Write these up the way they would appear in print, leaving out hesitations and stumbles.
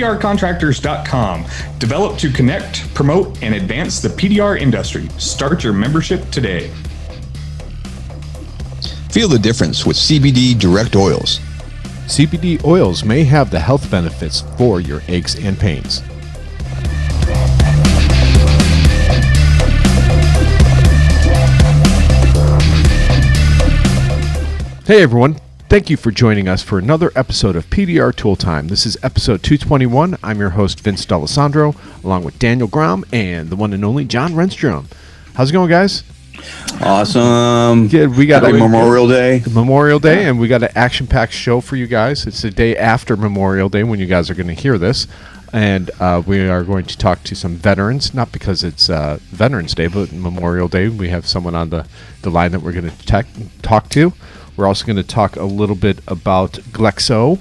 PDRcontractors.com. Developed to connect, promote, and advance the PDR industry. Start your membership today. Feel the difference with CBD direct oils. CBD oils may have the health benefits for your aches and pains. Hey everyone, thank you for joining us for another episode of PDR Tool Time. This is episode 221. I'm your host Vince D'Alessandro, along with Daniel Grom and the one and only John Renstrom. How's it going, guys? Awesome. Good. We got Memorial Day, and we got an action-packed show for you guys. It's the day after Memorial Day when you guys are going to hear this, and we are going to talk to some veterans. Not because it's Veterans Day, but Memorial Day. We have someone on the line that we're going to talk to. We're also going to talk a little bit about Glexo,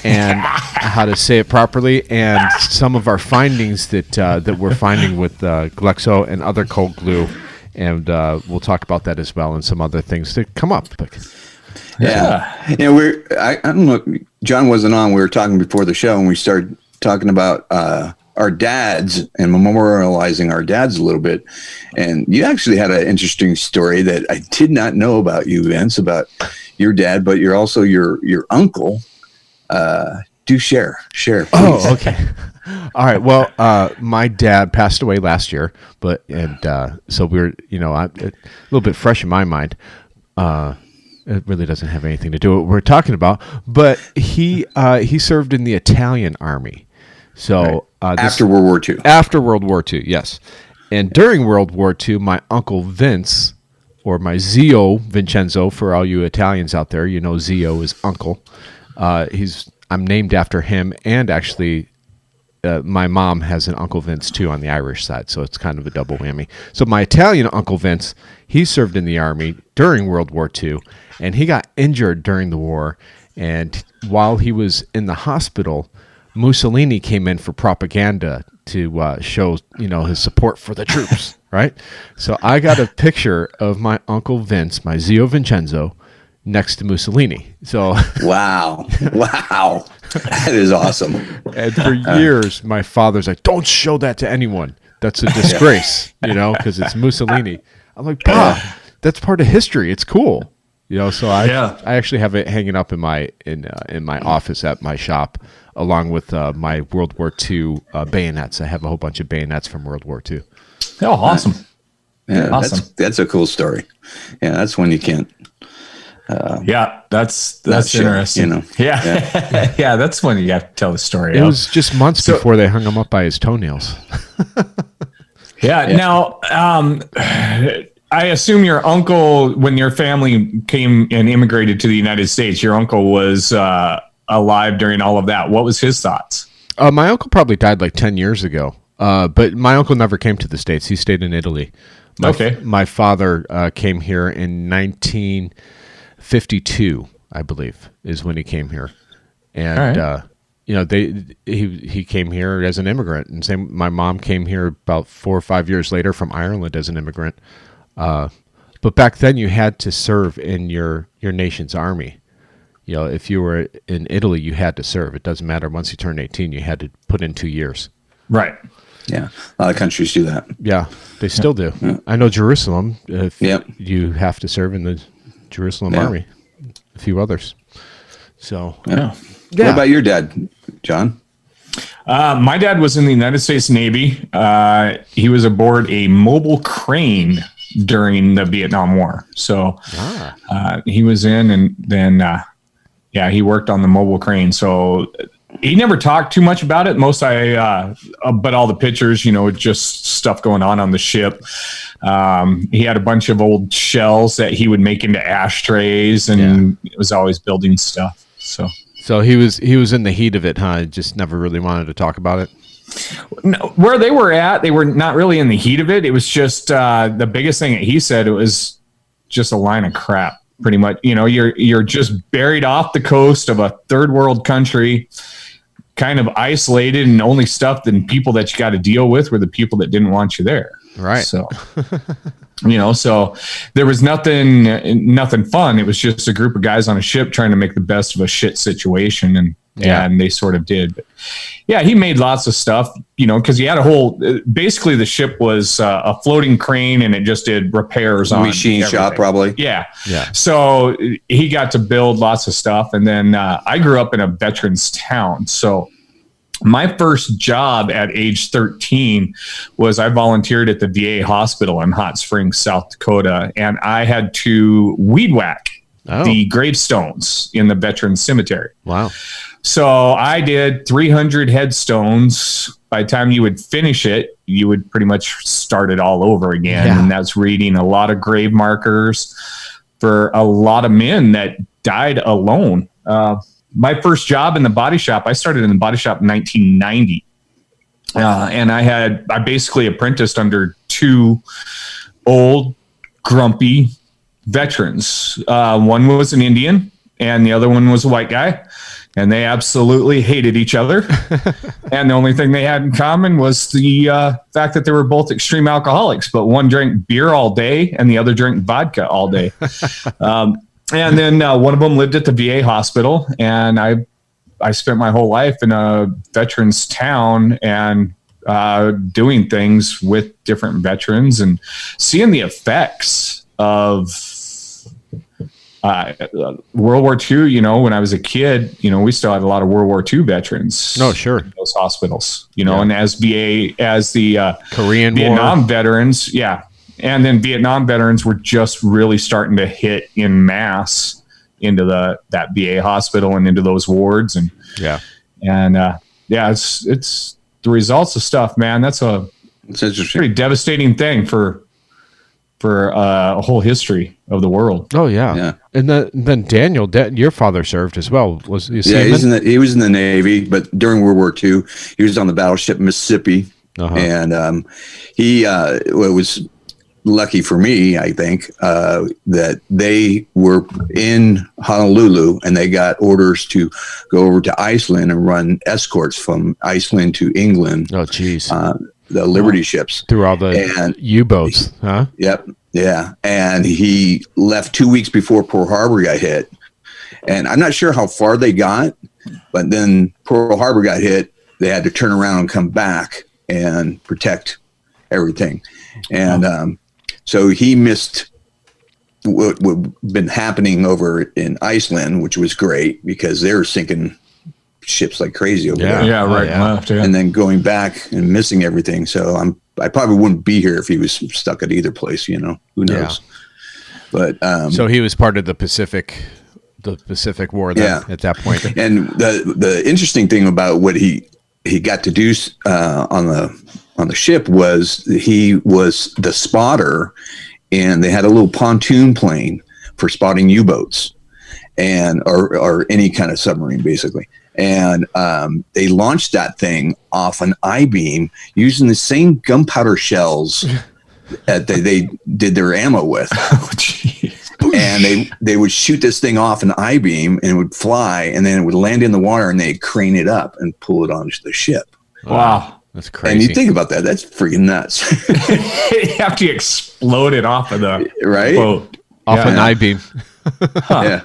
and how to say it properly, and some of our findings that we're finding with Glexo and other cold glue, and we'll talk about that as well, and some other things that come up. Yeah. You know, I don't know, John wasn't on. We were talking before the show, and we started talking about our dads and memorializing our dads a little bit. And you actually had an interesting story that I did not know about you, Vince, about your dad, but you're also your uncle. Do share, please. Oh, okay. All right. Well, my dad passed away last year, so we're, a little bit fresh in my mind. It really doesn't have anything to do with what we're talking about, but he served in the Italian army. So after World War II. After World War II, yes. And during World War II, my uncle Vince, or my zio Vincenzo, for all you Italians out there, Zio is uncle. I'm named after him, and actually, my mom has an Uncle Vince too on the Irish side, so it's kind of a double whammy. So my Italian Uncle Vince, he served in the army during World War II, and he got injured during the war. And while he was in the hospital, Mussolini came in for propaganda to show his support for the troops, right? So I got a picture of my Uncle Vince, my zio Vincenzo, next to Mussolini. So wow, that is awesome. And for years, my father's like, "Don't show that to anyone. That's a disgrace," because it's Mussolini. I'm like, "Pa, that's part of history. It's cool." So I actually have it hanging up in my office at my shop, along with my World War II bayonets. I have a whole bunch of bayonets from World War II. Oh, awesome! Yeah, awesome. That's a cool story. Yeah, that's one you can't. That's interesting. Yeah, that's when you have to tell the story. It was just months before they hung him up by his toenails. Now, I assume your uncle, when your family came and immigrated to the United States, your uncle was alive during all of that. What was his thoughts? My uncle probably died like 10 years ago, but my uncle never came to the States. He stayed in Italy. My father came here in 1952, I believe, is when he came here, and he came here as an immigrant, and my mom came here about 4 or 5 years later from Ireland as an immigrant. But back then, you had to serve in your nation's army. If you were in Italy, you had to serve. It doesn't matter. Once you turned 18, you had to put in 2 years. Right. Yeah, a lot of countries do that. Yeah, they still do. Yeah. I know Jerusalem. You have to serve in the Jerusalem army. A few others. So What about your dad, John? My dad was in the United States Navy. He was aboard a mobile crane during the Vietnam War. So he was in, and then he worked on the mobile crane. So he never talked too much about it. But all the pictures, just stuff going on the ship. He had a bunch of old shells that he would make into ashtrays, and it was always building stuff. So he was in the heat of it, huh? Just never really wanted to talk about it. No, where they were at, they were not really in the heat of it. It was just the biggest thing that he said. It was just a line of crap. Pretty much, you're just buried off the coast of a third world country, kind of isolated, and only stuff and people that you got to deal with were the people that didn't want you there. Right. So, so there was nothing fun. It was just a group of guys on a ship trying to make the best of a shit situation. And and they sort of did. But yeah, he made lots of stuff, because he had a whole, basically the ship was a floating crane and it just did repairs on machine everything. shop, probably. Yeah. So he got to build lots of stuff. And then I grew up in a veterans town. So my first job at age 13 was I volunteered at the VA hospital in Hot Springs, South Dakota, and I had to weed whack the gravestones in the veterans cemetery. Wow. So I did 300 headstones. By the time you would finish it, you would pretty much start it all over again. Yeah. And that's reading a lot of grave markers for a lot of men that died alone. My first job in the body shop, I started in the body shop in 1990. And I basically apprenticed under two old, grumpy veterans. One was an Indian and the other one was a white guy. And they absolutely hated each other. And the only thing they had in common was the fact that they were both extreme alcoholics, but one drank beer all day and the other drank vodka all day. And then one of them lived at the VA hospital, and I spent my whole life in a veterans town and doing things with different veterans and seeing the effects of World War II. When I was a kid, we still had a lot of World War II veterans. Oh, sure. In those hospitals, and as the Korean Vietnam War veterans, yeah. And then Vietnam veterans were just really starting to hit in mass into that VA hospital and into those wards. And it's the results of stuff, man. It's pretty devastating thing for a whole history of the world. Oh yeah. And then Daniel, your father served as well. Was he? Yeah, he was in the Navy, but during World War II, he was on the battleship Mississippi, and he was lucky for me, I think, that they were in Honolulu and they got orders to go over to Iceland and run escorts from Iceland to England. Oh, geez. The Liberty ships. Through all the U-boats, huh? Yep. Yeah. And he left 2 weeks before Pearl Harbor got hit. And I'm not sure how far they got, but then Pearl Harbor got hit. They had to turn around and come back and protect everything. And, so he missed what been happening over in Iceland, which was great because they were sinking ships like crazy over there. Yeah, right. Left, and then going back and missing everything. So I probably wouldn't be here if he was stuck at either place. Who knows? Yeah. But so he was part of the Pacific War then, at that point. And the interesting thing about what he got to do on the ship was he was the spotter, and they had a little pontoon plane for spotting U-boats and or any kind of submarine basically. And they launched that thing off an I-beam using the same gunpowder shells that they did their ammo with. Oh, geez. And they would shoot this thing off an I-beam and it would fly, and then it would land in the water and they'd crane it up and pull it onto the ship. Wow. That's crazy. And you think about that, that's freaking nuts. You have to explode it off of the boat. Off an I-beam. Yeah.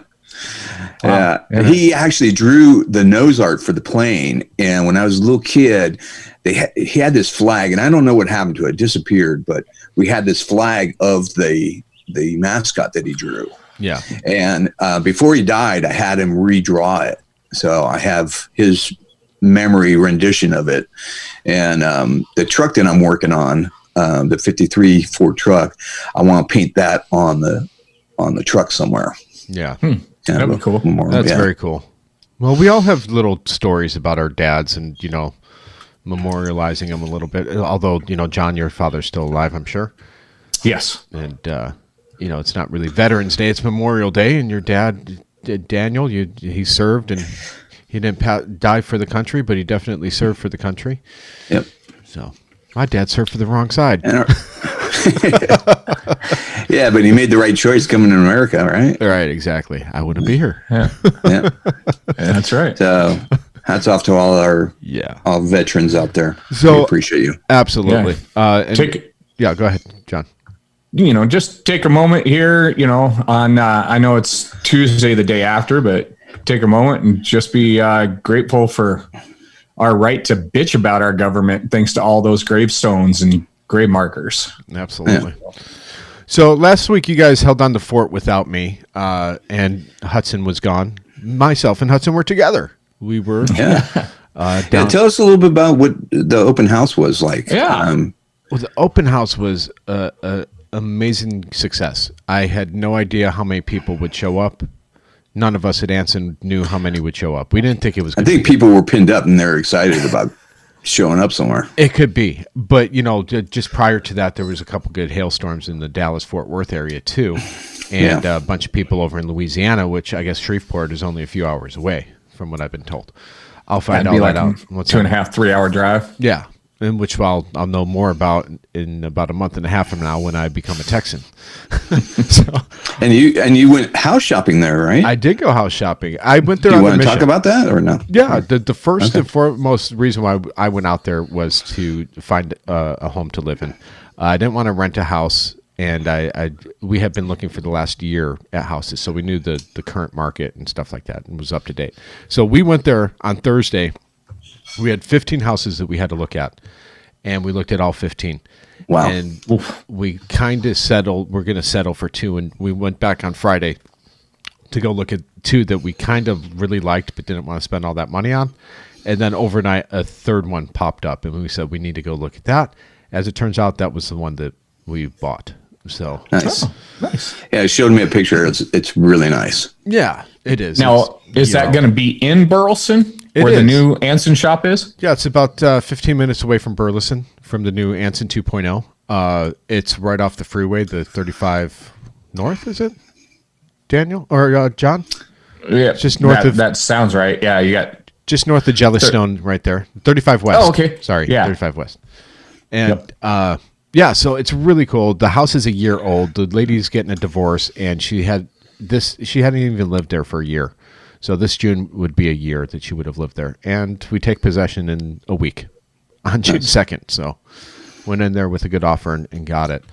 Wow. Yeah. He actually drew the nose art for the plane. And when I was a little kid, he had this flag, and I don't know what happened to it. It disappeared, but we had this flag of the mascot that he drew. Yeah. And before he died, I had him redraw it. So I have his memory rendition of it. And the truck that I'm working on, the 53 Ford truck, I want to paint that on the truck somewhere. Yeah. That'd be cool. That's very cool. Well, we all have little stories about our dads and, memorializing them a little bit. Although, John, your father's still alive, I'm sure. Yes. And, it's not really Veterans Day. It's Memorial Day. And your dad, Daniel, he served, and he didn't die for the country, but he definitely served for the country. Yep. So my dad served for the wrong side. Yeah, but he made the right choice coming to America, right? Right, exactly. I wouldn't be here. Yeah. That's right. So hats off to all all veterans out there. So we appreciate you. Absolutely. Go ahead, John. Just take a moment here, on, I know it's Tuesday, the day after, but take a moment and just be grateful for our right to bitch about our government, thanks to all those gravestones and grave markers. Absolutely. Yeah. So last week you guys held on the fort without me, and Hudson was gone. Myself and Hudson were together. We were. Yeah. Tell us a little bit about what the open house was like. Yeah. Well, the open house was a amazing success. I had no idea how many people would show up. None of us at Anson knew how many would show up. We didn't think it was. I think people were pinned up and they're excited about showing up somewhere. It could be, but just prior to that, there was a couple good hailstorms in the Dallas-Fort Worth area too, and a bunch of people over in Louisiana, which I guess Shreveport is only a few hours away, from what I've been told. I'll find all that out. What's 2.5, 3 hour drive? Yeah, in which I'll know more about in about a month and a half from now when I become a Texan. And you went house shopping there, right? I did go house shopping. I went there. Do you want to talk about that or no? Yeah, the first and foremost reason why I went out there was to find a home to live in. I didn't want to rent a house, and we had been looking for the last year at houses, so we knew the current market and stuff like that, and was up to date. So we went there on Thursday. We had 15 houses that we had to look at, and we looked at all 15. Wow. And we kind of settled, we're going to settle for 2, and we went back on Friday to go look at 2 that we kind of really liked but didn't want to spend all that money on. And then overnight, a third one popped up, and we said we need to go look at that. As it turns out, that was the one that we bought. So nice. Yeah, it showed me a picture. It's really nice. Yeah, it is. Now, is that going to be in Burleson? Where the new Anson shop is? Yeah, it's about 15 minutes away from Burleson, from the new Anson 2.0. It's right off the freeway, the 35 North, is it? Daniel? Or John? Yeah. It's just north of... That sounds right. Yeah, you got... Just north of Jellystone right there. 35 West. Oh, okay. Sorry, yeah. 35 West. And, so it's really cool. The house is a year old. The lady's getting a divorce, and she hadn't even lived there for a year. So this June would be a year that she would have lived there. And we take possession in a week on June 2nd. So went in there with a good offer and got it,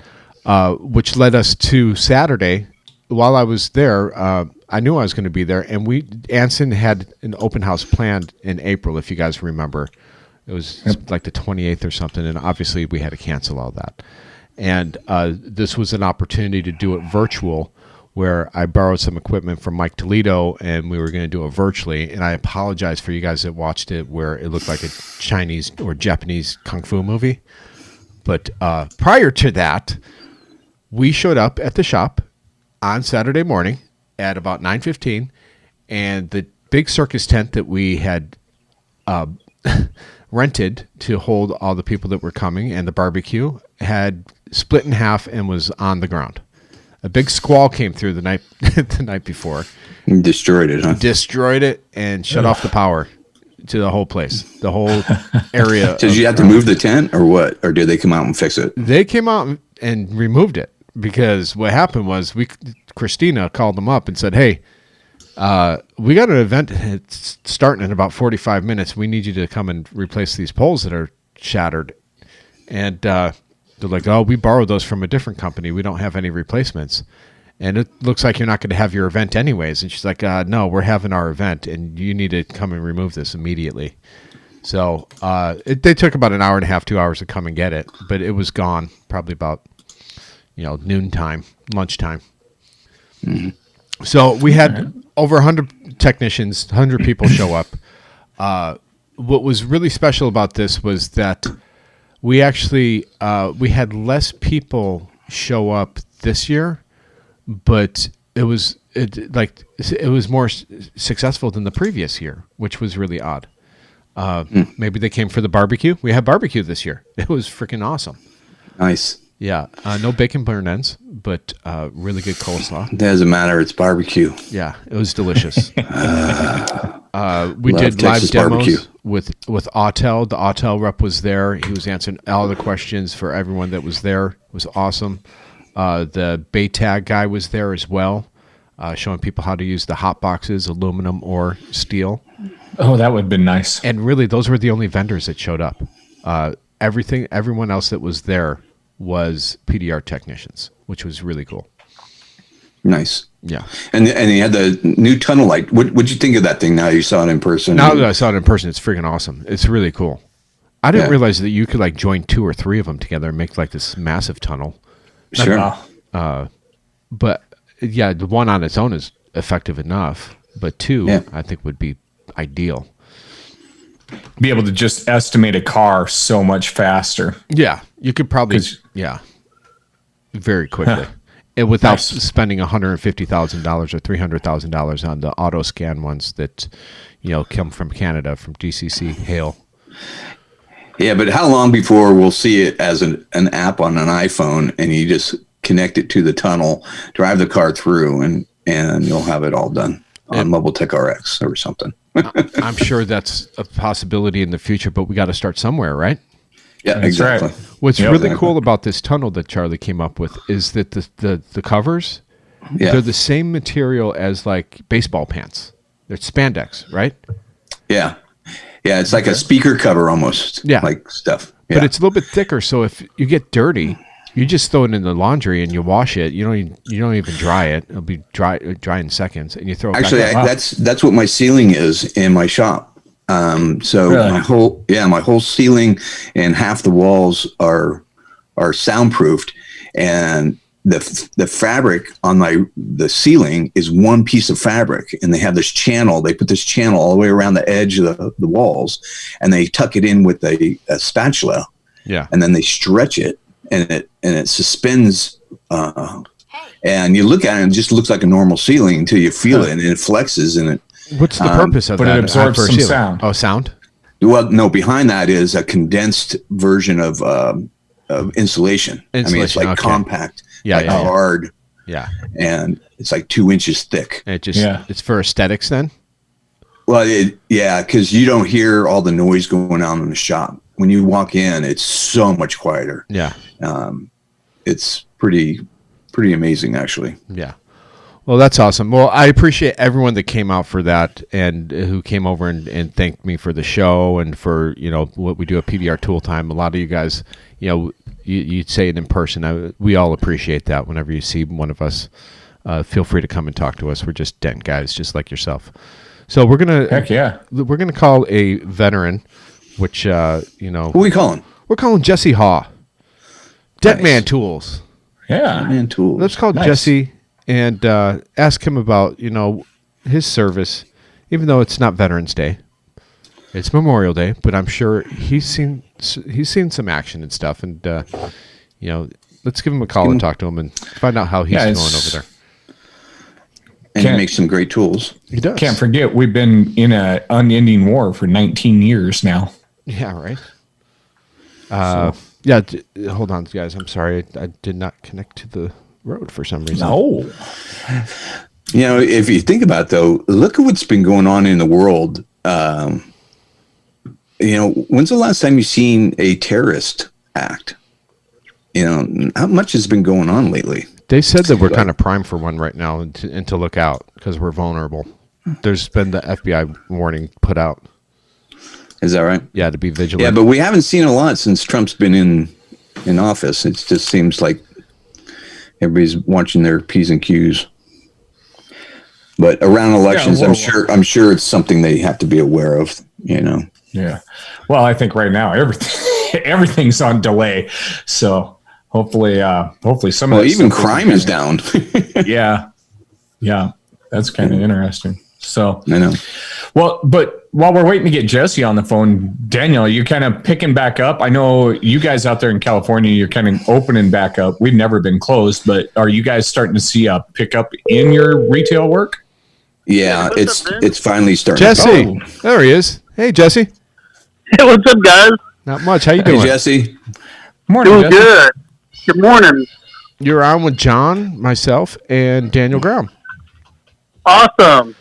which led us to Saturday. While I was there, I knew I was going to be there. And Anson had an open house planned in April, if you guys remember. It was like the 28th or something. And obviously we had to cancel all that. And this was an opportunity to do it virtual, where I borrowed some equipment from Mike Toledo, and we were going to do it virtually. And I apologize for you guys that watched it, where it looked like a Chinese or Japanese kung fu movie. But prior to that, we showed up at the shop on Saturday morning at about 9:15, and the big circus tent that we had rented to hold all the people that were coming and the barbecue had split in half and was on the ground. A big squall came through the night before. Destroyed it, huh? Destroyed it and shut off the power to the whole place, the whole area. Did you have to move the tent or what? Or did they come out and fix it? They came out and removed it, because what happened was Christina called them up and said, "Hey, we got an event. It's starting in about 45 minutes. We need you to come and replace these poles that are shattered." And they're like, "Oh, we borrowed those from a different company. We don't have any replacements. And it looks like you're not going to have your event anyways." And she's like, "No, we're having our event, and you need to come and remove this immediately." So they took about an hour and a half, 2 hours to come and get it, but it was gone probably about noontime, lunchtime. Mm-hmm. So we had over 100 technicians, 100 people show up. What was really special about this was that we actually we had less people show up this year, but it was more successful than the previous year, which was really odd. Maybe they came for the barbecue. We had barbecue this year. It was freaking awesome. Nice. Yeah. No bacon burn ends, but really good coleslaw. Doesn't matter. It's barbecue. Yeah, it was delicious. We did Texas live demos barbecue. with Autel. The Autel rep was there. He was answering all the questions for everyone that was there. It was awesome. The Baytag guy was there as well, showing people how to use the hot boxes, aluminum or steel. Oh, that would have been nice. And really, those were the only vendors that showed up. Everyone else that was there was PDR technicians, which was really cool. Nice. Yeah. And you had the new tunnel light. What'd you think of that thing now you saw it in person? Now that I saw it in person, it's freaking awesome. It's really cool. I didn't realize that you could like join 2 or 3 of them together and make like this massive tunnel. Sure. But yeah, the one on its own is effective enough, but 2 I think would be ideal. Be able to just estimate a car so much faster. Yeah, you could probably very quickly. And without spending $150,000 or $300,000 on the auto scan ones that come from Canada, from DCC Hail. Yeah, but how long before we'll see it as an app on an iPhone, and you just connect it to the tunnel, drive the car through, and you'll have it all done on Mobile Tech RX or something. I'm sure that's a possibility in the future, but we got to start somewhere, right? Yeah, That's exactly. right. What's really cool about this tunnel that Charlie came up with is that the covers, they're the same material as like baseball pants. They're spandex, right? Yeah. Yeah, it's like a speaker cover almost. Yeah. Like stuff. Yeah. But it's a little bit thicker, so if you get dirty, you just throw it in the laundry and you wash it. You don't even dry it. It'll be dry in seconds, and you throw it Actually, back out. that's what my ceiling is in my shop. So Really? my whole ceiling and half the walls are soundproofed, and the fabric on the ceiling is one piece of fabric, and they have this channel. They put this channel all the way around the edge of the walls, and they tuck it in with a spatula. Yeah. And then they stretch it, and it suspends. And you look at it, and it just looks like a normal ceiling until you feel it, and it flexes, and it. What's the purpose of but that? it absorbs some sound. Oh, sound? Well, no, behind that is a condensed version of insulation. I mean, it's like compact, hard. Yeah. And it's like 2 inches thick. And it's for aesthetics then? Well, because you don't hear all the noise going on in the shop. When you walk in, it's so much quieter. Yeah. It's pretty amazing, actually. Yeah. Well, that's awesome. Well, I appreciate everyone that came out for that and who came over and thanked me for the show and for, what we do at PBR Tool Time. A lot of you guys, you'd say it in person. We all appreciate that. Whenever you see one of us, feel free to come and talk to us. We're just dent guys, just like yourself. So we're going to call a veteran, which, Who are we calling? We're calling Jesse Hawe. Dentman Tools. Yeah. Dentman Tools. Let's call Jesse and ask him about his service, even though it's not Veterans Day, it's Memorial Day. But I'm sure he's seen some action and stuff, and let's give him a call and talk to him and find out how he's going over there. And he makes some great tools. He does. Can't forget, we've been in an unending war for 19 years now. Yeah. Right. Yeah. Hold on, guys. I'm sorry. I did not connect to the road for some reason. No. If you think about it, though, look at what's been going on in the world. When's the last time you've seen a terrorist act? How much has been going on lately? They said that we're kind of primed for one right now and to look out because we're vulnerable. There's been the FBI warning put out. Is that right? Yeah, to be vigilant. Yeah, but we haven't seen a lot since Trump's been in office. It just seems like everybody's watching their P's and Q's. But around elections, I'm sure it's something they have to be aware of. Yeah. Well, I think right now everything's on delay. So hopefully some of it even crime is down. Yeah. That's kind of interesting. So I know. Well, but while we're waiting to get Jesse on the phone, Daniel, you're kind of picking back up. I know you guys out there in California, you're kind of opening back up. We've never been closed, but are you guys starting to see a pickup in your retail work? Yeah, it's finally starting. Jesse, there he is. Hey, Jesse. Hey, what's up, guys? Not much. How you doing? Hey, Jesse. Morning, Doing Jesse. good. Good morning. You're on with John, myself, and Daniel Graham. Awesome.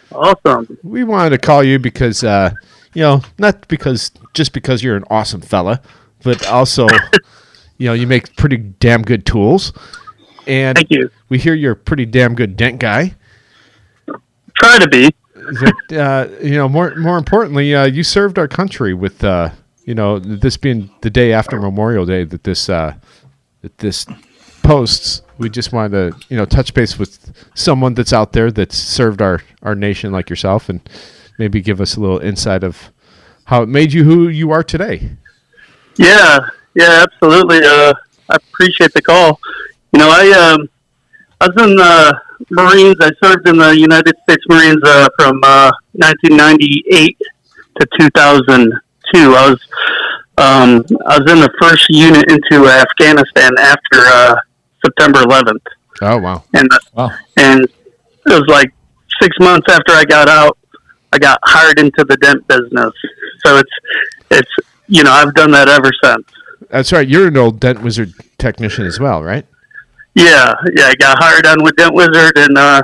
We wanted to call you because, not because you're an awesome fella, but also, you make pretty damn good tools. And Thank you. We hear you're a pretty damn good dent guy. Try to be. But, more importantly, you served our country with, this being the day after Memorial Day that this posts, we just wanted to, touch base with someone that's out there that's served our nation like yourself, and maybe give us a little insight of how it made you who you are today. Yeah, absolutely. I appreciate the call. I was in the Marines. I served in the United States Marines from 1998 to 2002. I was in the first unit into Afghanistan after September 11th. Oh wow! And it was like 6 months after I got out, I got hired into the dent business. So it's I've done that ever since. That's right. You're an old Dent Wizard technician as well, right? Yeah. I got hired on with Dent Wizard, and I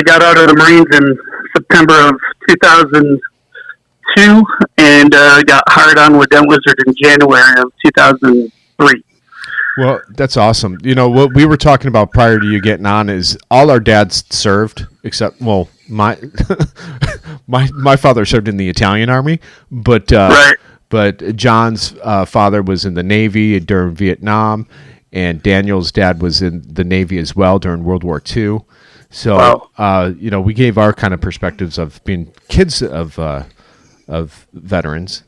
got out of the Marines in September of 2002, and got hired on with Dent Wizard in January of 2003. Well, that's awesome. What we were talking about prior to you getting on is all our dads served, except my my father served in the Italian army, but right. But John's father was in the Navy during Vietnam, and Daniel's dad was in the Navy as well during World War II. So, wow. We gave our kind of perspectives of being kids of veterans.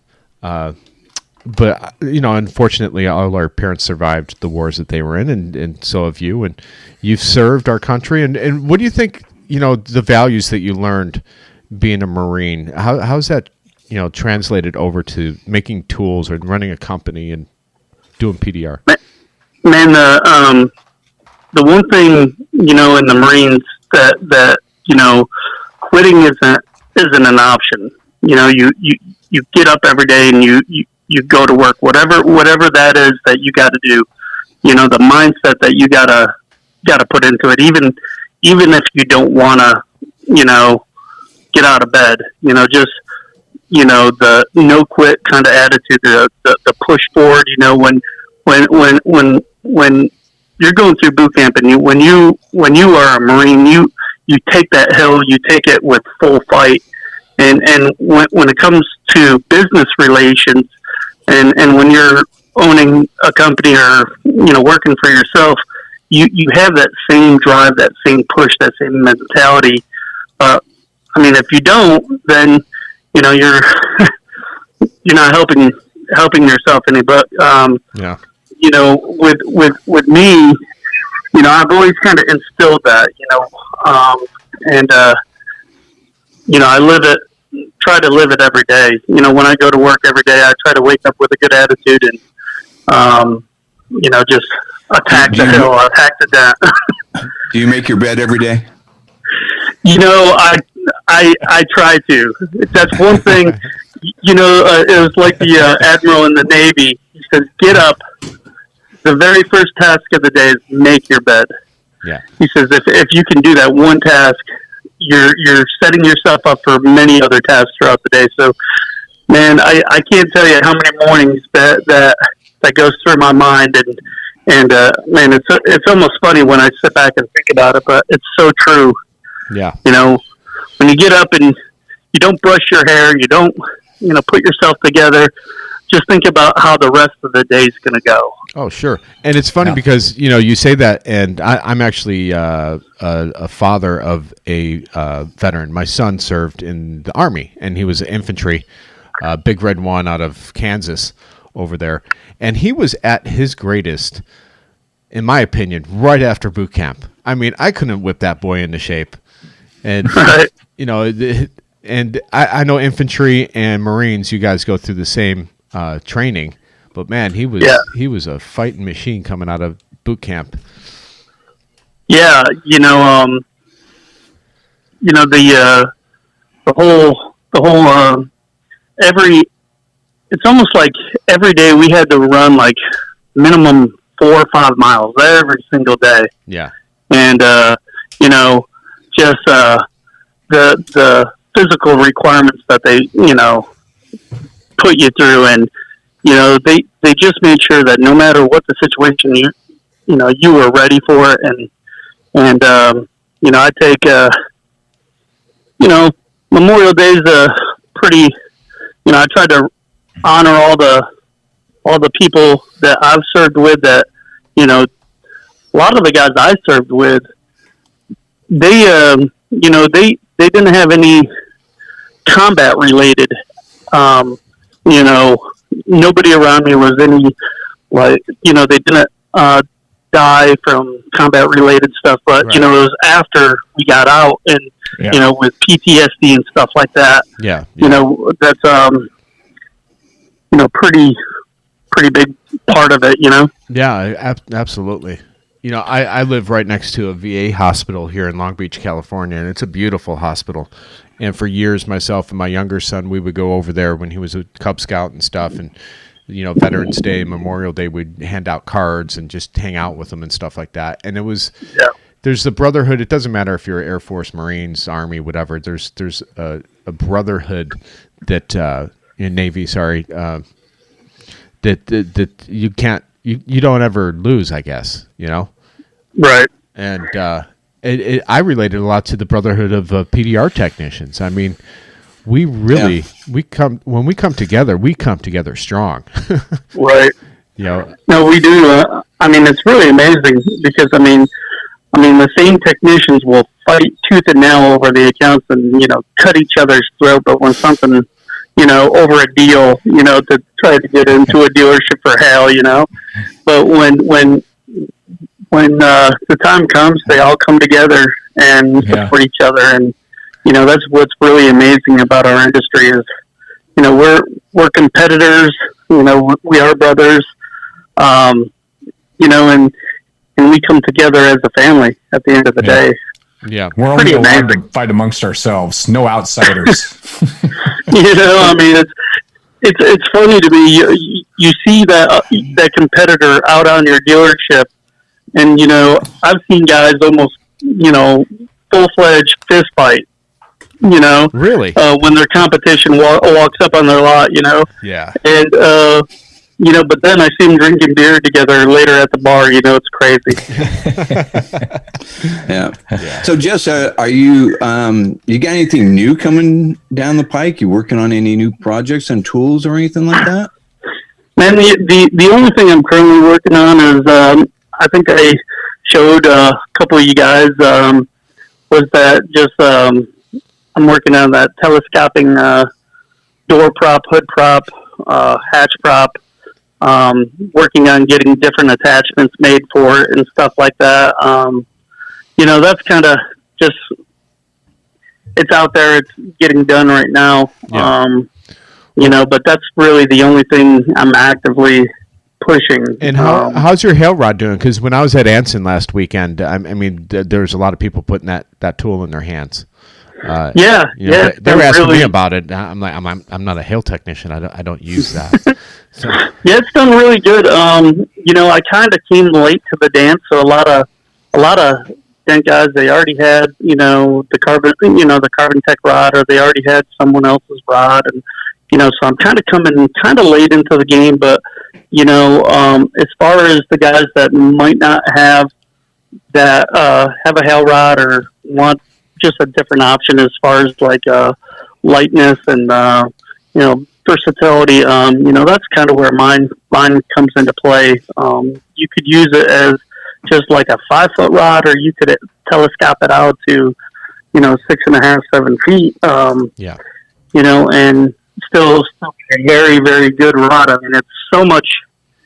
But, unfortunately, all our parents survived the wars that they were in, and so have you. And you've served our country. And what do you think, the values that you learned being a Marine, how's that, translated over to making tools or running a company and doing PDR? Man, the one thing, in the Marines that quitting isn't an option. You get up every day and you go to work, whatever that is that you got to do. The mindset that you gotta put into it, even if you don't want to, get out of bed. Just the no quit kind of attitude, the push forward. When you're going through boot camp, and when you are a Marine, you take that hill, you take it with full fight. And when it comes to business relations, and when you're owning a company or working for yourself, you have that same drive, that same push, that same mentality. If you don't, then you're you're not helping yourself any. But yeah. With me, I've always kind of instilled that, I live it, try to live it every day. When I go to work every day, I try to wake up with a good attitude and, just attack the hill, attack the dent. Do you make your bed every day? I try to. That's one thing, it was like the admiral in the Navy. He says, get up. The very first task of the day is make your bed. Yeah. He says, if you can do that one task, you're setting yourself up for many other tasks throughout the day. So, man, I can't tell you how many mornings that goes through my mind, and man, it's almost funny when I sit back and think about it, but it's so true. Yeah. When you get up and you don't brush your hair, you don't, put yourself together, just think about how the rest of the day is going to go. Oh, sure. And it's funny because, you say that, and I'm actually a father of a veteran. My son served in the Army, and he was infantry, Big Red 1 out of Kansas over there. And he was at his greatest, in my opinion, right after boot camp. I mean, I couldn't whip that boy into shape. And, right. And I know infantry and Marines, you guys go through the same training. But man, he was a fighting machine coming out of boot camp. Yeah, the whole it's almost like every day we had to run like minimum 4 or 5 miles every single day. Yeah. And just the physical requirements that they put you through, and they just made sure that no matter what the situation, you were ready for it. And I take Memorial Day is a pretty, I try to honor all the people that I've served with that a lot of the guys I served with, they, they didn't have any combat related, nobody around me was any, they didn't, die from combat related stuff, but, right. it was after we got out and, with PTSD and stuff like that. Yeah. That's, pretty big part of it, Yeah, absolutely. I live right next to a VA hospital here in Long Beach, California, and it's a beautiful hospital. And for years, myself and my younger son, we would go over there when he was a Cub Scout and stuff. And, Veterans Day, Memorial Day, we'd hand out cards and just hang out with them and stuff like that. And it was, there's the brotherhood. It doesn't matter if you're Air Force, Marines, Army, whatever. There's a brotherhood that, in Navy, that you can't, you don't ever lose, I guess, Right. And I related a lot to the brotherhood of PDR technicians. I mean, we really when we come together strong. Right. No, we do. It's really amazing because the same technicians will fight tooth and nail over the accounts and cut each other's throat, but when something over a deal, to try to get into a dealership for Hawe, but when the time comes, they all come together and support each other. And, that's what's really amazing about our industry is, we're competitors, we are brothers, and we come together as a family at the end of the day. Yeah. We're only allowed to fight amongst ourselves, no outsiders. It's funny to me. You see that competitor out on your dealership, and I've seen guys almost full-fledged fist fight. Really, when their competition walks up on their lot, Yeah. And but then I see them drinking beer together later at the bar. It's crazy. Yeah. So, Jess, are you you got anything new coming down the pike? You working on any new projects and tools or anything like that? Man, the only thing I'm currently working on is I think I showed a couple of you guys was that just I'm working on that telescoping door prop, hood prop, hatch prop. Working on getting different attachments made for it and stuff like that. That's kind of just, it's out there. It's getting done right now. Yeah. But that's really the only thing I'm actively pushing. And how's your hail rod doing? Because when I was at Anson last weekend, there's a lot of people putting that tool in their hands. They were asking me about it. I'm like, I'm not a hail technician. I don't use that. So. Yeah, it's done really good. I kind of came late to the dance, so a lot of dent guys, they already had the carbon tech rod, or they already had someone else's rod, and so I'm kind of coming kind of late into the game. But as far as the guys that might not have that have a hail rod or want just a different option as far as like lightness and versatility, that's kind of where mine comes into play. You could use it as just like a 5-foot rod, or you could telescope it out to 6.5, 7 feet. And still a very, very good rod. It's so much.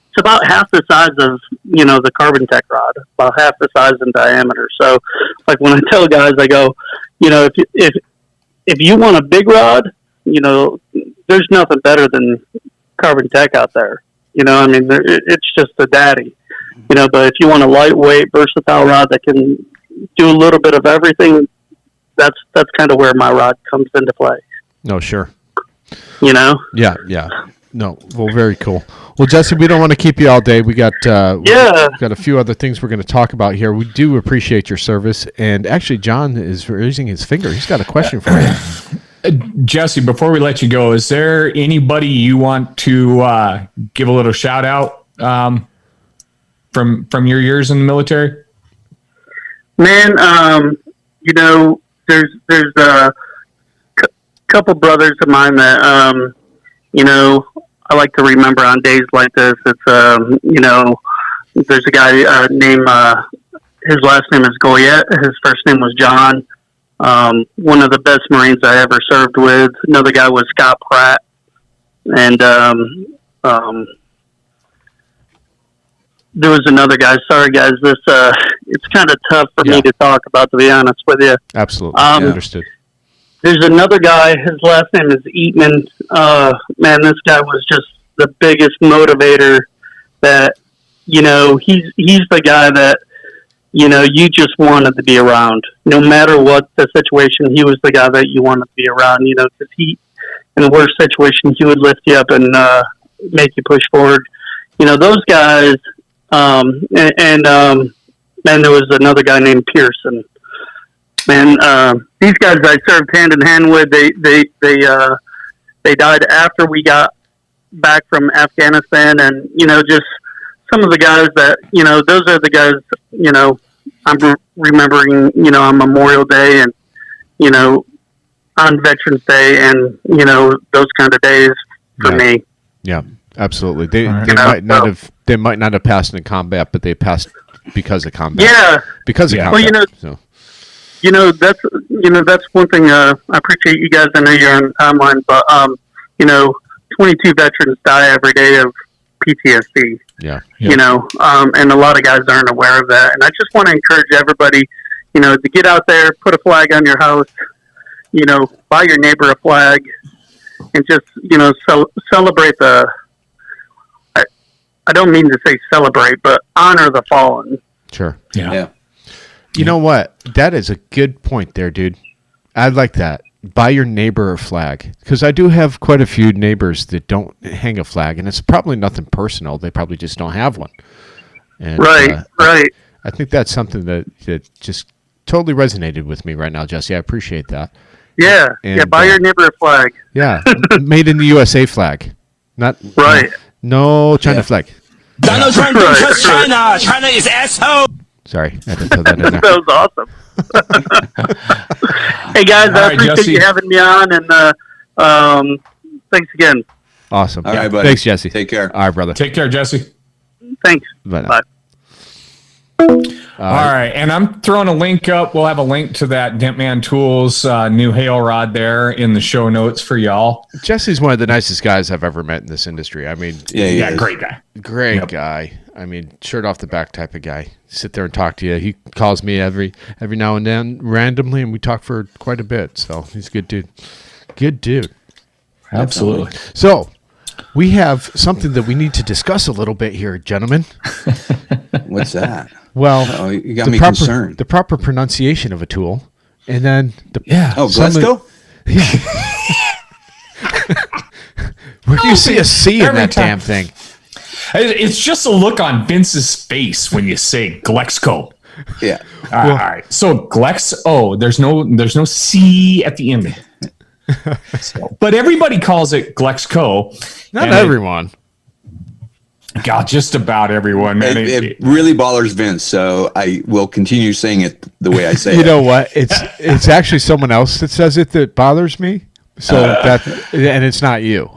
It's about half the size of the Carbon Tech rod, about half the size in diameter. So, like when I tell guys, I go, if you want a big rod, there's nothing better than Carbon Tech out there. It's just a daddy. But if you want a lightweight, versatile rod that can do a little bit of everything, that's kind of where my rod comes into play. No, sure. Yeah. No, well, very cool. Well, Jesse, we don't want to keep you all day. We got we've got a few other things we're going to talk about here. We do appreciate your service, and actually, John is raising his finger. He's got a question for you. Jesse, before we let you go, is there anybody you want to give a little shout out from your years in the military? Man, there's a couple brothers of mine that I like to remember on days like this. It's there's a guy named his last name is Goyette. His first name was John. One of the best Marines I ever served with. Another guy was Scott Pratt. And there was another guy. Sorry, guys. It's kind of tough for me to talk about, to be honest with you. Absolutely. Understood. There's another guy. His last name is Eatman. Man, this guy was just the biggest motivator. That he's the guy that you just wanted to be around. No matter what the situation, he was the guy that you wanted to be around. Because he, in the worst situation, he would lift you up and make you push forward. Those guys. And there was another guy named Pearson. Man, these guys I served hand in hand with. They died after we got back from Afghanistan, and just some of the guys that those are the guys I'm remembering on Memorial Day and on Veterans Day and those kind of days for me. Yeah, absolutely. They might not have passed in combat, but they passed because of combat. Yeah, because of combat. Well, that's one thing. I appreciate you guys. I know you're on timeline, but 22 veterans die every day of PTSD. Yeah. And a lot of guys aren't aware of that. And I just want to encourage everybody, to get out there, put a flag on your house, buy your neighbor a flag, and just celebrate the. I don't mean to say celebrate, but honor the fallen. Sure. Yeah. You know what? That is a good point there, dude. I like that. Buy your neighbor a flag. Because I do have quite a few neighbors that don't hang a flag, and it's probably nothing personal. They probably just don't have one. And, right. I think that's something that just totally resonated with me right now, Jesse. I appreciate that. Yeah. Buy your neighbor a flag. Yeah. Made in the USA flag. Not right. No China flag. Donald Trump don't trust China. China is asshole. Sorry, I had to throw that in there. That was awesome. Hey guys, I appreciate you having me on, and thanks again. Awesome. All right, buddy. Thanks, Jesse. Take care. All right, brother. Take care, Jesse. Thanks. Bye. All right, and I'm throwing a link up. We'll have a link to that Dentman Tools new hail rod there in the show notes for y'all. Jesse's one of the nicest guys I've ever met in this industry. I mean, yeah, great guy. Great guy. I mean, shirt off the back type of guy. Sit there and talk to you. He calls me every now and then randomly, and we talk for quite a bit. So he's a good dude. Good dude. Absolutely. So we have something that we need to discuss a little bit here, gentlemen. What's that? Well, you got me concerned. The proper pronunciation of a tool, and then Glexo? Where do you see a C in that damn thing? It's just a look on Vince's face when you say Glexco. Yeah. All right. So Glexo, there's no C at the end. But everybody calls it Glexco. Not everyone. God, just about everyone, man. It really bothers Vince, so I will continue saying it the way I say it. You know what? It's actually someone else that says it that bothers me. So and it's not you.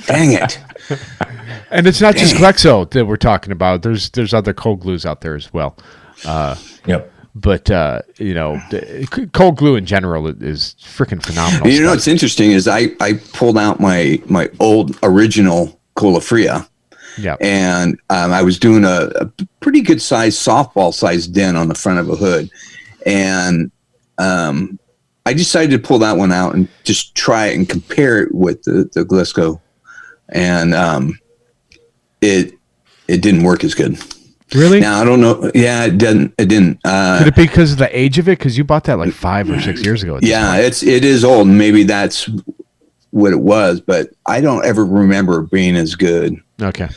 Dang it. And it's not just Glexo that we're talking about. There's other cold glues out there as well. Yep. But cold glue in general is freaking phenomenal. You know what's interesting is I pulled out my old original Cola Fria. Yeah. And I was doing a pretty good size softball sized dent on the front of a hood. And I decided to pull that one out and just try it and compare it with the Glexo. And it didn't work as good. Really? Now I don't know. Yeah, it didn't. Could it be because of the age of it? Because you bought that like 5 or 6 years ago. Yeah, it is old. And maybe that's what it was, but I don't ever remember it being as good. Okay.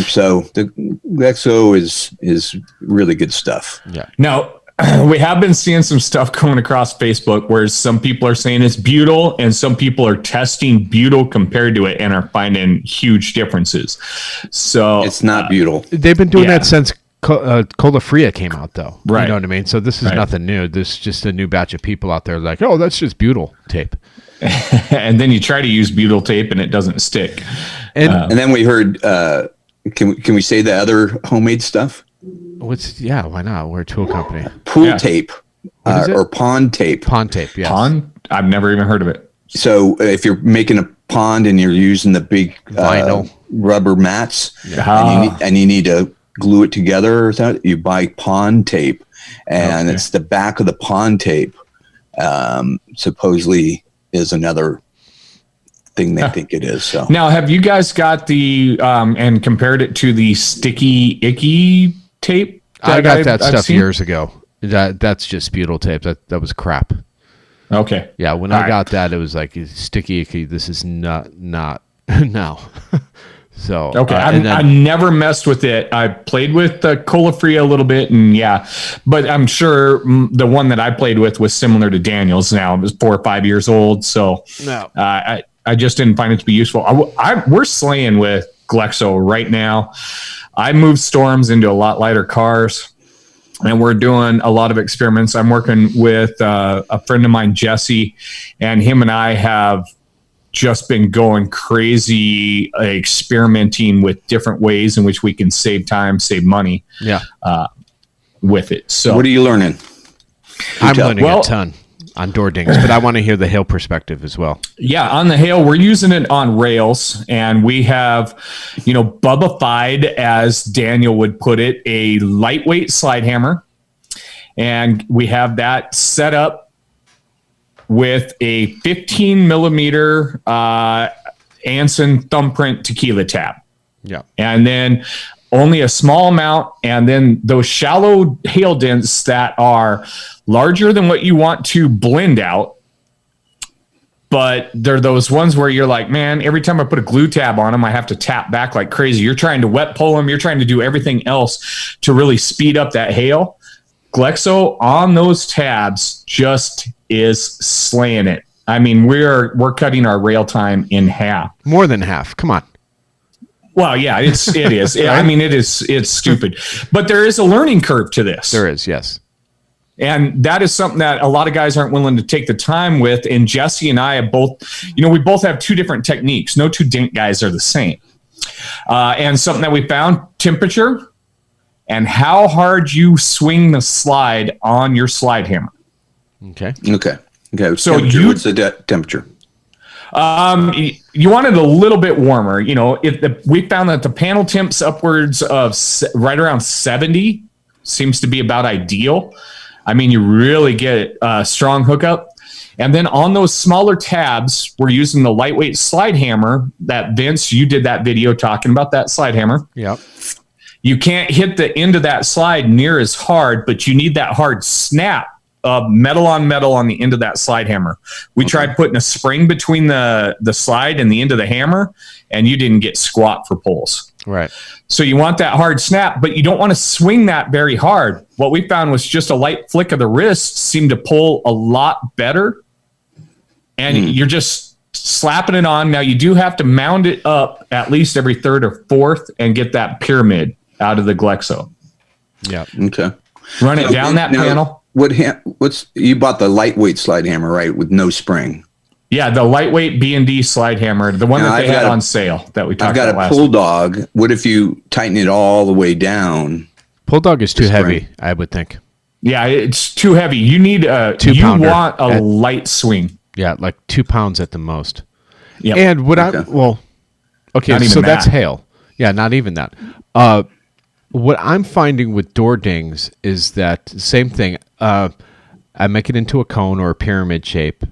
So the Glexo is really good stuff. Yeah. Now we have been seeing some stuff going across Facebook where some people are saying it's butyl and some people are testing butyl compared to it and are finding huge differences. So it's not butyl. They've been doing that since Cola Fria came out, though. Right. You know what I mean? So this is nothing new. This is just a new batch of people out there like, oh, that's just butyl tape. And then you try to use butyl tape and it doesn't stick. And then we heard, can we say the other homemade stuff? Why not? We're a tool company. Pool tape is it? or pond tape. Pond tape, yes. Pond? I've never even heard of it. So if you're making a pond and you're using the big Vinyl rubber mats and you need to glue it together or something, you buy pond tape, and it's the back of the pond tape supposedly is another thing they think it is. So now, have you guys got the and compared it to the sticky icky tape? I got that stuff years ago. That's just sputal tape. That was crap. Okay. Yeah, when I got that, it was like sticky icky. This is not no. So okay, I never messed with it. I played with the Cola Free a little bit, and but I'm sure the one that I played with was similar to Daniel's. Now it was 4 or 5 years old, so no. I just didn't find it to be useful. We're slaying with Glexo right now. I moved Storms into a lot lighter cars, and we're doing a lot of experiments. I'm working with a friend of mine, Jesse, and him and I have just been going crazy, experimenting with different ways in which we can save time, save money with it. So what are you learning? I'm learning a ton on door dings, but I want to hear the Hawe perspective as well. Yeah, on the Hawe, we're using it on rails, and we have, Bubba-fied, as Daniel would put it, a lightweight slide hammer, and we have that set up with a 15 millimeter Anson thumbprint tequila tab. Yeah, and then only a small amount, and then those shallow hail dents that are larger than what you want to blend out, but they're those ones where you're like, man, every time I put a glue tab on them, I have to tap back like crazy. You're trying to wet pull them. You're trying to do everything else to really speed up that hail. Glexo on those tabs just is slaying it. I mean, we're cutting our rail time in half. More than half. Come on. Well, yeah, it is. I mean, it's stupid, but there is a learning curve to this. There is, yes. And that is something that a lot of guys aren't willing to take the time with. And Jesse and I have both, we both have two different techniques. No two dink guys are the same. And something that we found, temperature and how hard you swing the slide on your slide hammer. Okay. So what's the temperature? You want it a little bit warmer. We found that the panel temps upwards of right around 70 seems to be about ideal. I mean, you really get a strong hookup. And then on those smaller tabs, we're using the lightweight slide hammer that Vince, you did that video talking about that slide hammer. Yep. You can't hit the end of that slide near as hard, but you need that hard snap of metal on metal on the end of that slide hammer. We tried putting a spring between the slide and the end of the hammer, and you didn't get squat for pulls. Right. So you want that hard snap, but you don't want to swing that very hard. What we found was just a light flick of the wrist seemed to pull a lot better. And you're just slapping it on. Now you do have to mound it up at least every third or fourth and get that pyramid out of the Glexo. Yeah. Okay. Run it down that panel. You bought the lightweight slide hammer, right? With no spring. Yeah, the lightweight B&D slide hammer, the one that they had on sale that we talked about last I've got a pull dog. What if you tighten it all the way down? Pull dog is too heavy, I would think. Yeah, it's too heavy. You need you want a light swing. Yeah, like 2 pounds at the most. Yeah. And so that's hail. Yeah, not even that. What I'm finding with door dings is that same thing. I make it into a cone or a pyramid shape,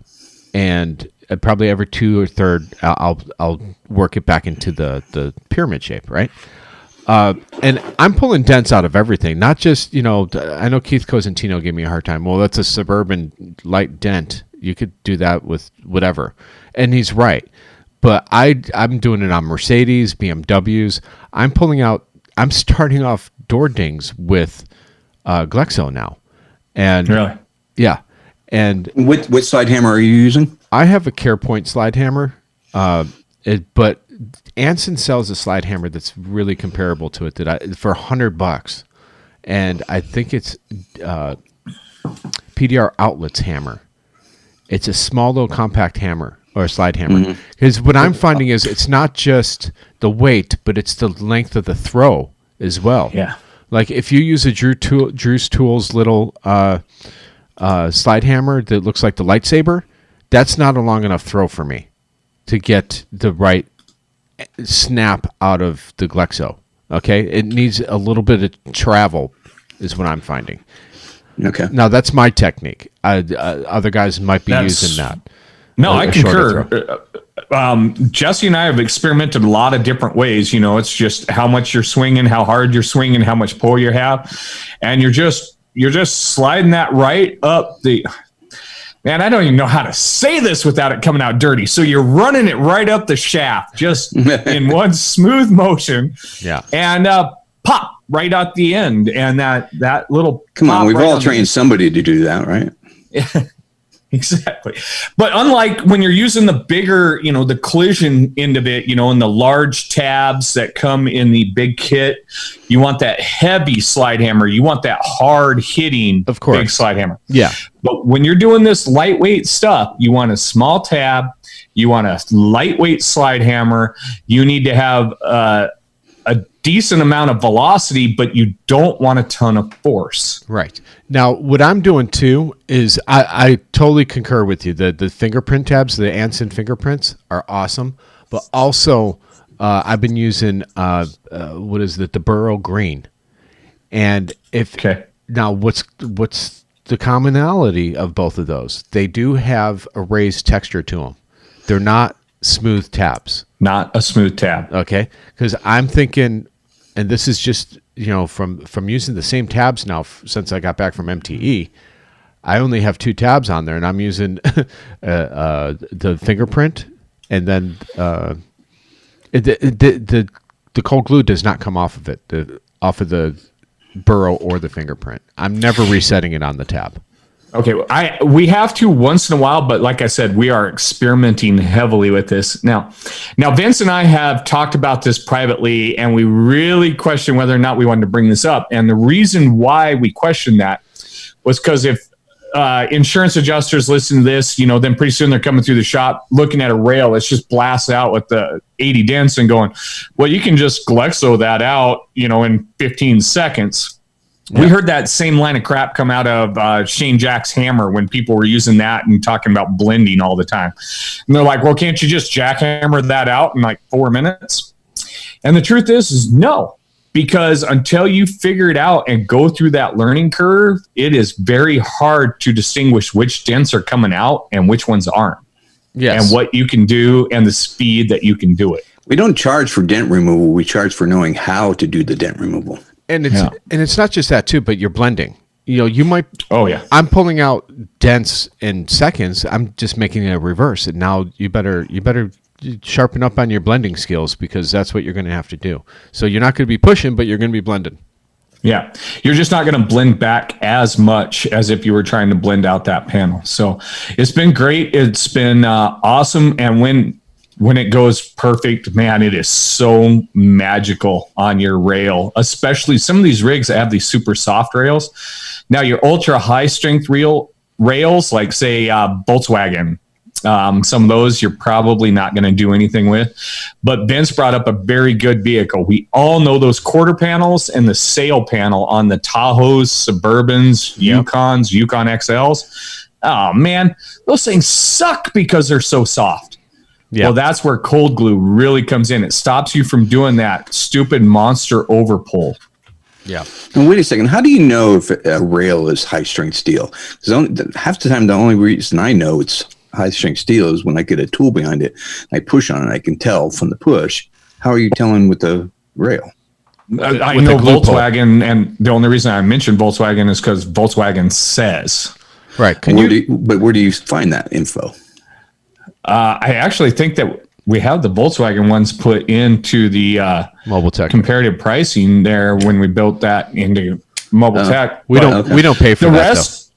and probably every 2 or third, I'll work it back into the pyramid shape, right? And I'm pulling dents out of everything, not just, I know Keith Cosentino gave me a hard time. Well, that's a Suburban light dent. You could do that with whatever. And he's right. But I'm doing it on Mercedes, BMWs. I'm starting off door dings with Glexo now. And really? Yeah. And what slide hammer are you using? I have a CarePoint slide hammer, but Anson sells a slide hammer that's really comparable to it for $100, and I think it's PDR Outlets hammer. It's a small little compact hammer or a slide hammer. Because what I'm finding is it's not just the weight, but it's the length of the throw as well. Yeah. Like if you use a Drew's Tools little slide hammer that looks like the lightsaber, that's not a long enough throw for me to get the right snap out of the Glexo. Okay, it needs a little bit of travel, is what I'm finding. Okay. Now that's my technique. Other guys might be using that. No, I concur. Jesse and I have experimented a lot of different ways. You know, it's just how much you're swinging, how hard you're swinging, how much pull you have, and you're just sliding that right up the. Man, I don't even know how to say this without it coming out dirty. So you're running it right up the shaft, just in one smooth motion. Yeah. And pop right out the end. And that little. Come on, we've all trained somebody to do that, right? Yeah. Exactly. But unlike when you're using the bigger, the collision end of it, and the large tabs that come in the big kit, you want that heavy slide hammer. You want that hard hitting, of course, big slide hammer. Yeah. But when you're doing this lightweight stuff, you want a small tab. You want a lightweight slide hammer. You need to have a decent amount of velocity, but you don't want a ton of force. Right. Now, what I'm doing too is I totally concur with you. The fingerprint tabs, the Anson fingerprints are awesome, but also I've been using the Burrow Green, and now what's the commonality of both of those? They do have a raised texture to them. They're not smooth tabs. Not a smooth tab. Okay, because I'm thinking. And this is just, from using the same tabs now since I got back from MTE, I only have 2 tabs on there, and I'm using the fingerprint, and then the cold glue does not come off of it, off of the burrow or the fingerprint. I'm never resetting it on the tab. Okay, we have to once in a while, but like I said, we are experimenting heavily with this. Now Vince and I have talked about this privately, and we really questioned whether or not we wanted to bring this up. And the reason why we questioned that was because if insurance adjusters listen to this, then pretty soon they're coming through the shop looking at a rail that's just blasted out with the 80 dents and going, well, you can just Glexo that out, in 15 seconds. Yeah. We heard that same line of crap come out of Shane Jack's hammer when people were using that and talking about blending all the time. And they're like, well, can't you just jackhammer that out in like 4 minutes? And the truth is no, because until you figure it out and go through that learning curve, it is very hard to distinguish which dents are coming out and which ones aren't. Yes. And what you can do and the speed that you can do it. We don't charge for dent removal. We charge for knowing how to do the dent removal. And it's not just that too, but you're blending. You might. Oh yeah. I'm pulling out dents in seconds. I'm just making it a reverse, and now you better sharpen up on your blending skills, because that's what you're going to have to do. So you're not going to be pushing, but you're going to be blending. Yeah, you're just not going to blend back as much as if you were trying to blend out that panel. So it's been great. It's been awesome, and when it goes perfect, man, it is so magical on your rail, especially some of these rigs that have these super soft rails. Now, your ultra high strength rails, like say Volkswagen, some of those you're probably not going to do anything with. But Vince brought up a very good vehicle. We all know those quarter panels and the sail panel on the Tahoes, Suburbans, Yukons, Yukon XLs. Oh, man, those things suck because they're so soft. Yeah. Well, that's where cold glue really comes in. It stops you from doing that stupid monster overpull. Yeah. And wait a second. How do you know if a rail is high strength steel? Because half the time, the only reason I know it's high strength steel is when I get a tool behind it, I push on it, I can tell from the push. How are you telling with the rail? I know Volkswagen, and the only reason I mentioned Volkswagen is because Volkswagen says. Right. But where do you find that info? I actually think that we have the Volkswagen ones put into the Mobile Tech comparative pricing there when we built that into Mobile Tech. We don't pay for the that rest.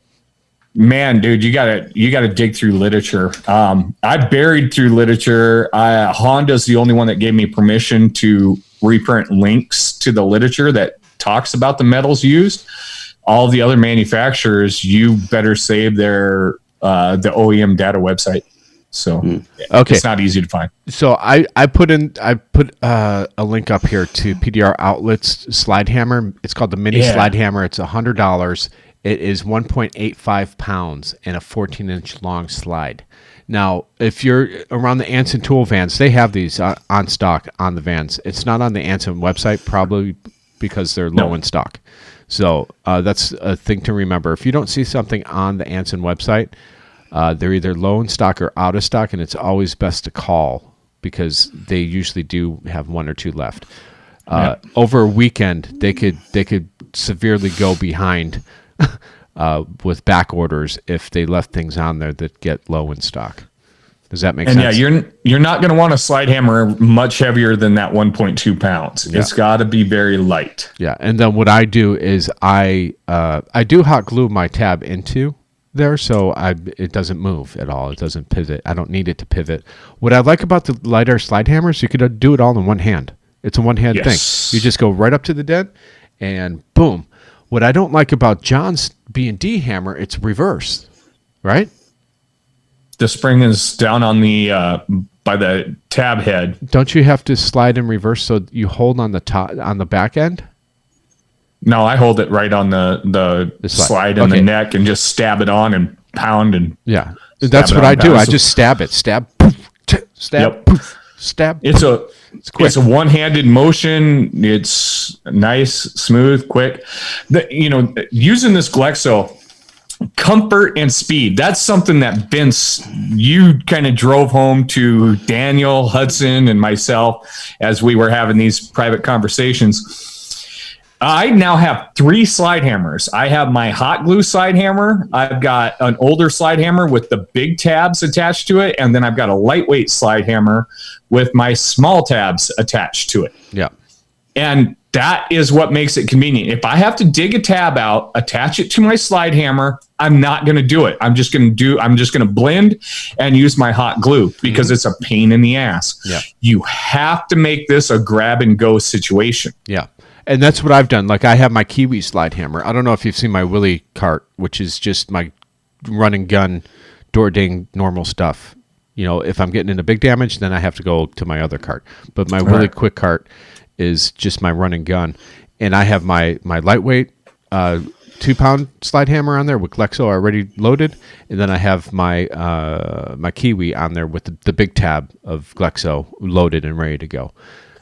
Man, dude, you gotta dig through literature. I buried through literature. Honda's the only one that gave me permission to reprint links to the literature that talks about the metals used. All the other manufacturers, you better save their the OEM data website. So Okay. it's not easy to find. So I put a link up here to PDR Outlets slide hammer. It's called the mini slide hammer. It's $100. It is 1.85 pounds and a 14-inch long slide. Now, if you're around the Anson Tool vans, they have these on stock on the vans. It's not on the Anson website, probably because they're low in stock. So that's a thing to remember. If you don't see something on the Anson website, they're either low in stock or out of stock, and it's always best to call because they usually do have one or two left. Over a weekend, they could severely go behind with back orders if they left things on there that get low in stock. Does that make sense? Yeah, you're not going to want a slide hammer much heavier than that 1.2 pounds. Yeah. It's got to be very light. Yeah, and then what I do is I do hot glue my tab into there, so it doesn't move at all. It doesn't pivot. I don't need it to pivot. What I like about the lighter slide hammers, you could do it all in one hand. It's a one-hand thing. You just go right up to the dent, and boom. What I don't like about John's B&D hammer, it's reverse, right? The spring is down on the by the tab head. Don't you have to slide in reverse so you hold on the top on the back end? No, I hold it right on the slide in the neck and just stab it on and pound and that's what I do. I just stab it, stab, poof, stab, poof, stab. It's a one-handed motion. It's nice, smooth, quick. Using this Glexo, comfort and speed. That's something that Vince, you kind of drove home to Daniel, Hudson, and myself as we were having these private conversations. I now have 3 slide hammers. I have my hot glue slide hammer. I've got an older slide hammer with the big tabs attached to it. And then I've got a lightweight slide hammer with my small tabs attached to it. Yeah. And that is what makes it convenient. If I have to dig a tab out, attach it to my slide hammer, I'm not going to do it. I'm just going to blend and use my hot glue because it's a pain in the ass. Yeah. You have to make this a grab and go situation. Yeah. And that's what I've done. Like I have my Kiwi slide hammer. I don't know if you've seen my Willie cart, which is just my run and gun, door ding, normal stuff. If I'm getting into big damage, then I have to go to my other cart. But my Willie quick cart is just my run and gun. And I have my lightweight 2-pound slide hammer on there with Glexo already loaded. And then I have my my Kiwi on there with the big tab of Glexo loaded and ready to go.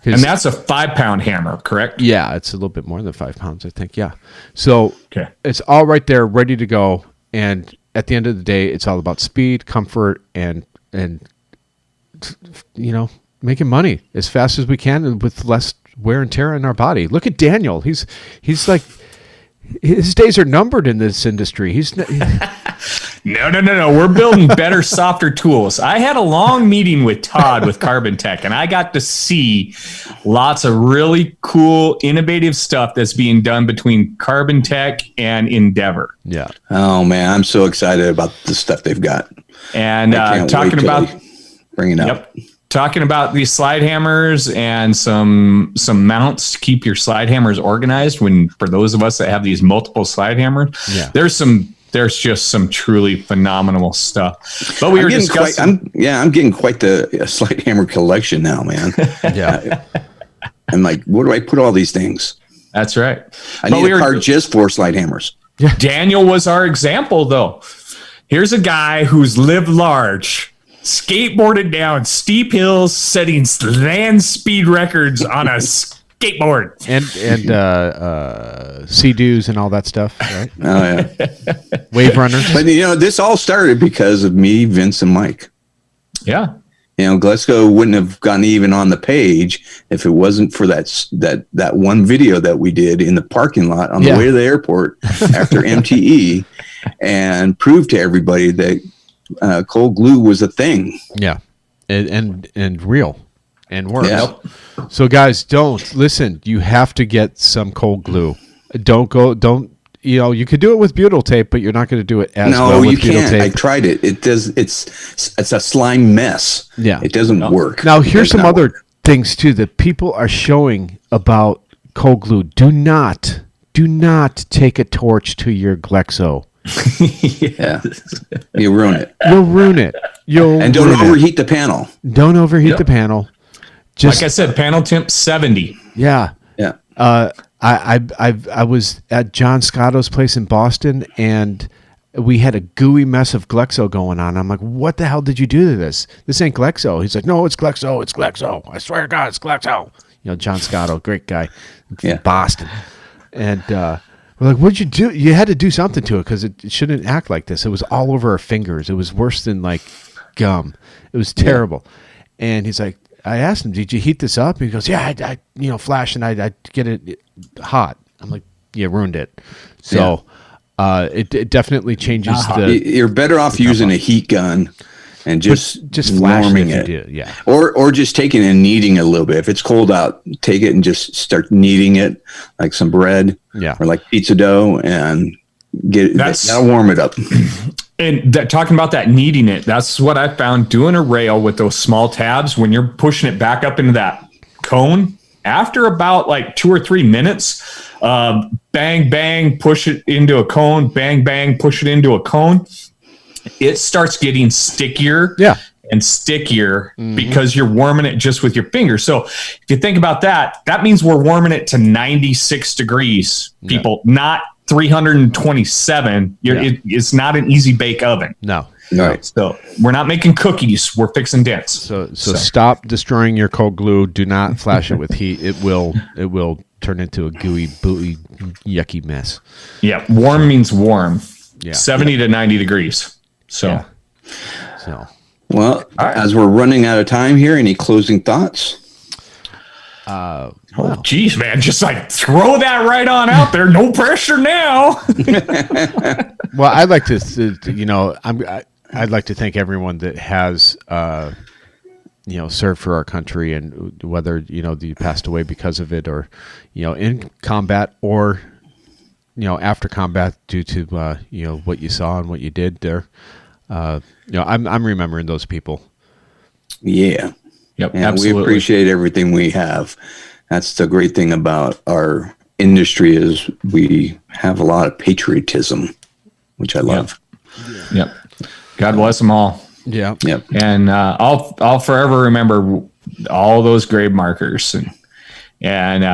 And that's a 5-pound hammer, correct? Yeah, it's a little bit more than 5 pounds, I think. Yeah. So it's all right there, ready to go. And at the end of the day, it's all about speed, comfort, and making money as fast as we can and with less wear and tear in our body. Look at Daniel. He's like, his days are numbered in this industry. No. We're building better, softer tools. I had a long meeting with Todd with Carbon Tech, and I got to see lots of really cool, innovative stuff that's being done between Carbon Tech and Endeavor. Yeah. Oh man, I'm so excited about the stuff they've got. And talking about bringing up. Yep. Talking about these slide hammers and some mounts to keep your slide hammers organized. For those of us that have these multiple slide hammers, there's just some truly phenomenal stuff. But we were discussing. I'm getting quite the slide hammer collection now, man. Yeah. I'm like, where do I put all these things? That's right. I need a cart just for slide hammers. Yeah. Daniel was our example, though. Here's a guy who's lived large, skateboarded down steep hills, setting land speed records on a skateboard, and Sea-Doos and all that stuff, right? Oh yeah, wave runners. But this all started because of me, Vince, and Mike. Yeah, Glexo wouldn't have gotten even on the page if it wasn't for that one video that we did in the parking lot on the way to the airport after MTE, and proved to everybody that cold glue was a thing. Yeah, and real and works. Yep. So guys, don't listen. You have to get some cold glue. Don't. You could do it with butyl tape, but you're not going to do it as well with butyl tape. I tried it. It does. It's a slime mess. Yeah, it doesn't work. Now here's some other things too that people are showing about cold glue. Do not take a torch to your Glexo. Yeah, you ruin it. You'll ruin it. And don't overheat the panel. Don't overheat the panel. Just, like I said, panel temp 70. Yeah. Yeah. I was at John Scotto's place in Boston, and we had a gooey mess of Glexo going on. I'm like, what the hell did you do to this? This ain't Glexo. He's like, no, it's Glexo. It's Glexo. I swear to God, it's Glexo. John Scotto, great guy. Yeah. Boston. And we're like, what'd you do? You had to do something to it because it shouldn't act like this. It was all over our fingers. It was worse than like gum. It was terrible. Yeah. And he's like, I asked him, did you heat this up? He goes, yeah, I flash and I get it hot. I'm like, you ruined it. So it definitely changes You're better off using a heat gun and just warming it. Yeah. Or just taking it and kneading it a little bit. If it's cold out, take it and just start kneading it like some bread or like pizza dough and that'll warm it up. And talking about that kneading it, that's what I found doing a rail with those small tabs. When you're pushing it back up into that cone, after about like 2 or 3 minutes, bang, bang, push it into a cone, bang, bang, push it into a cone. It starts getting stickier and stickier because you're warming it just with your fingers. So if you think about that, that means we're warming it to 96 degrees, people, not 327. It's not an easy bake oven. No. Right. So we're not making cookies. We're fixing dents. So stop destroying your cold glue. Do not flash it with heat. It will turn into a gooey, booey, yucky mess. Yeah. Warm means warm. Yeah. 70 to 90 degrees. So. Well, as we're running out of time here, any closing thoughts? Oh, geez, man. Just like throw that right on out there. No pressure now. Well, I'd like to, I'd like to thank everyone that has, served for our country, and whether, you passed away because of it or, in combat or, after combat due to, what you saw and what you did there. I'm remembering those people. Yeah. Yep, and absolutely. We appreciate everything we have. That's the great thing about our industry is we have a lot of patriotism, which I love. Yep. God bless them all. Yeah. Yep. And I'll forever remember all those grave markers and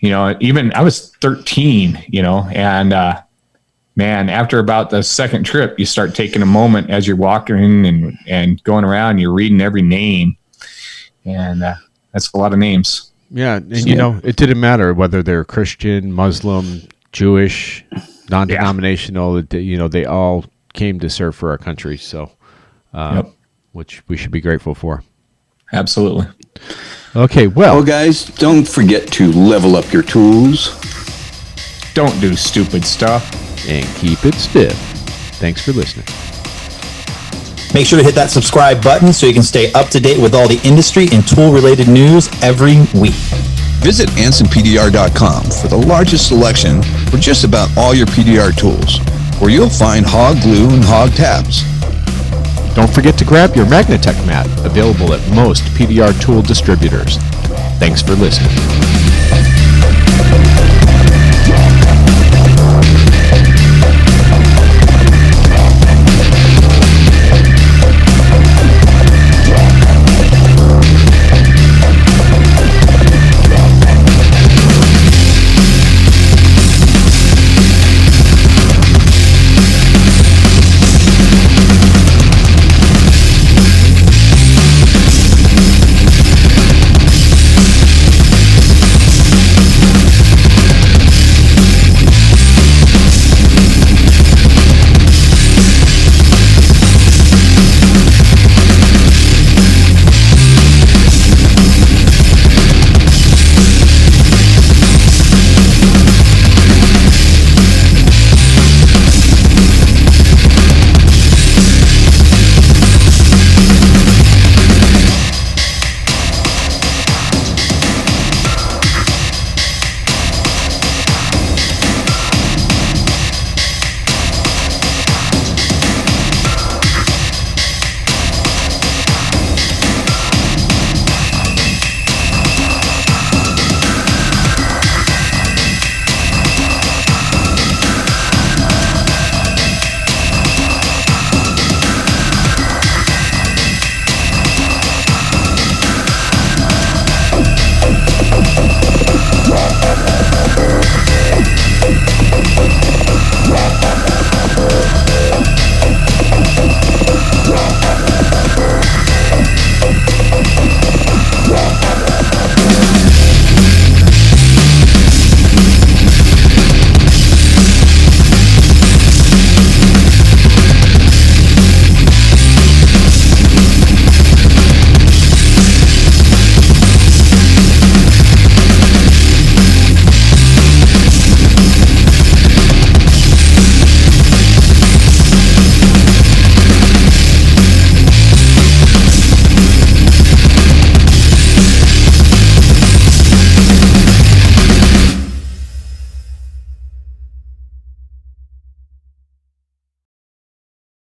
even I was 13, and man, after about the second trip, you start taking a moment as you're walking and going around, you're reading every name. And that's a lot of names. Yeah, and it didn't matter whether they're Christian, Muslim, Jewish, non-denominational. They all came to serve for our country. So, which we should be grateful for. Absolutely. Okay, well, guys, don't forget to level up your tools. Don't do stupid stuff. And keep it stiff. Thanks for listening. Make sure to hit that subscribe button so you can stay up to date with all the industry and tool-related news every week. Visit AnsonPDR.com for the largest selection for just about all your PDR tools, where you'll find hog glue and hog tabs. Don't forget to grab your Magnatech mat, available at most PDR tool distributors. Thanks for listening.